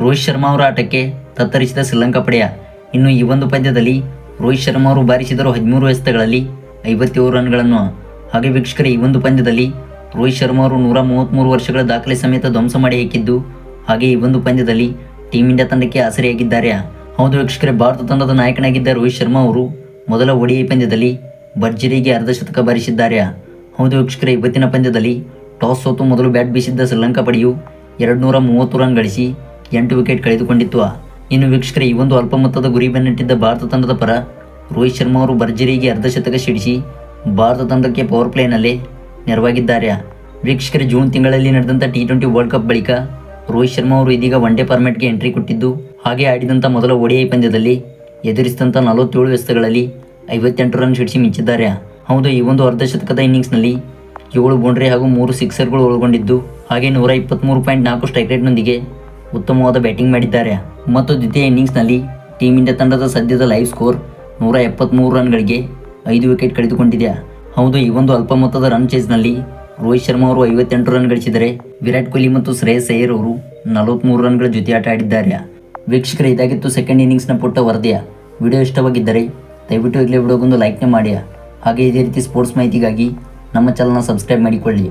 ರೋಹಿತ್ ಶರ್ಮಾ ಅವರ ಆಟಕ್ಕೆ ತತ್ತರಿಸಿದ ಶ್ರೀಲಂಕಾ ಪಡೆಯ. ಇನ್ನು ಈ ಒಂದು ಪಂದ್ಯದಲ್ಲಿ ರೋಹಿತ್ ಶರ್ಮಾ ಅವರು ಬಾರಿಸಿದರು 13 ಎಸೆತಗಳಲ್ಲಿ 57 ರನ್ಗಳನ್ನು. ಹಾಗೆ ವೀಕ್ಷಕರೇ, ಈ ಒಂದು ಪಂದ್ಯದಲ್ಲಿ ರೋಹಿತ್ ಶರ್ಮಾ ಅವರು 133 ವರ್ಷಗಳ ದಾಖಲೆ ಸಮೇತ ಧ್ವಂಸ ಮಾಡಿ ಹಾಕಿದ್ದು, ಹಾಗೆ ಈ ಒಂದು ಪಂದ್ಯದಲ್ಲಿ ಟೀಮ್ ಇಂಡಿಯಾ ತಂಡಕ್ಕೆ ಆಸರೆಯಾಗಿದ್ದಾರೆ. ಹೌದು ವೀಕ್ಷಕರೇ, ಭಾರತ ತಂಡದ ನಾಯಕನಾಗಿದ್ದ ರೋಹಿತ್ ಶರ್ಮಾ ಅವರು ಮೊದಲ ODI ಪಂದ್ಯದಲ್ಲಿ ಭರ್ಜರಿಗೆ ಅರ್ಧಶತಕ ಬಾರಿಸಿದ್ದಾರೆ. ಹೌದು ವೀಕ್ಷಕರೇ, ಇವತ್ತಿನ ಪಂದ್ಯದಲ್ಲಿ ಟಾಸ್ ಸೋತು ಮೊದಲು ಬ್ಯಾಟ್ ಬೀಸಿದ್ದ ಶ್ರೀಲಂಕಾ ಪಡೆಯು 230 ರನ್ ಗಳಿಸಿ 8 ವಿಕೆಟ್ ಕಳೆದುಕೊಂಡಿತ್ತು. ಇನ್ನು ವೀಕ್ಷಕರೇ, ಈ ಒಂದು ಅಲ್ಪ ಮೊತ್ತದ ಗುರಿ ಬೆನ್ನಟ್ಟಿದ್ದ ಭಾರತ ತಂಡದ ಪರ ರೋಹಿತ್ ಶರ್ಮಾ ಅವರು ಭರ್ಜರಿಗೆ ಅರ್ಧಶತಕ ಸಿಡಿಸಿ ಭಾರತ ತಂಡಕ್ಕೆ ಪವರ್ ಪ್ಲೇನಲ್ಲೇ ನೆರವಾಗಿದ್ದಾರೆ. ವೀಕ್ಷಕರೇ, ಜೂನ್ ತಿಂಗಳಲ್ಲಿ ನಡೆದಂಥ T20 ವರ್ಲ್ಡ್ ಕಪ್ ಬಳಿಕ ರೋಹಿತ್ ಶರ್ಮಾ ಅವರು ಇದೀಗ ಒನ್ ಡೇ ಫಾರ್ಮ್ಯಾಟ್ಗೆ ಎಂಟ್ರಿ ಕೊಟ್ಟಿದ್ದು, ಹಾಗೆ ಆಡಿದಂಥ ಮೊದಲ ODI ಪಂದ್ಯದಲ್ಲಿ ಎದುರಿಸಿದಂಥ 47 ಎಸೆತಗಳಲ್ಲಿ 58 ರನ್ ಸಿಡಿಸಿ ಮಿಂಚಿದ್ದಾರೆ. ಹೌದು, ಈ ಒಂದು ಅರ್ಧಶತಕದ ಇನ್ನಿಂಗ್ಸ್ನಲ್ಲಿ 7 ಬೌಂಡ್ರಿ ಹಾಗೂ 3 ಸಿಕ್ಸರ್ಗಳು ಒಳಗೊಂಡಿದ್ದು, ಹಾಗೆ 123.4 ಸ್ಟ್ರೈಕ್ ರೇಟ್ನೊಂದಿಗೆ ಉತ್ತಮವಾದ ಬ್ಯಾಟಿಂಗ್ ಮಾಡಿದ್ದಾರೆ. ಮತ್ತು ದ್ವಿತೀಯ ಇನ್ನಿಂಗ್ಸ್ನಲ್ಲಿ ಟೀಮ್ ಇಂಡಿಯಾ ತಂಡದ ಸದ್ಯದ ಲೈವ್ ಸ್ಕೋರ್ 173 ರನ್ಗಳಿಗೆ 5 ವಿಕೆಟ್ ಕಳೆದುಕೊಂಡಿದೆ. ಹೌದು, ಈ ಒಂದು ಅಲ್ಪ ಮೊತ್ತದ ರನ್ ಚೇಸ್ನಲ್ಲಿ ರೋಹಿತ್ ಶರ್ಮಾ ಅವರು 58 ರನ್ ಗಳಿಸಿದರೆ ವಿರಾಟ್ ಕೊಹ್ಲಿ ಮತ್ತು ಶ್ರೇಯಸ್ ಅಯ್ಯರ್ ಅವರು 43 ರನ್ಗಳ ಜೊತೆ ಆಟ ಆಡಿದ್ದಾರೆ. ವೀಕ್ಷಕರೇ, ಇದಾಗಿತ್ತು ಸೆಕೆಂಡ್ ಇನ್ನಿಂಗ್ಸ್ನ ಪುಟ್ಟ ವರದಿಯ. ವಿಡಿಯೋ ಇಷ್ಟವಾಗಿದ್ದರೆ ದಯವಿಟ್ಟು ಈಗಲೇ ವಿಡಿಯೋಗೊಂದು ಲೈಕ್ನ ಮಾಡಿ. ಹಾಗೆ ಇದೇ ರೀತಿ ಸ್ಪೋರ್ಟ್ಸ್ ಮಾಹಿತಿಗಾಗಿ ನಮ್ಮ ಚಾನಲ್ನ ಸಬ್ಸ್ಕ್ರೈಬ್ ಮಾಡಿಕೊಳ್ಳಿ.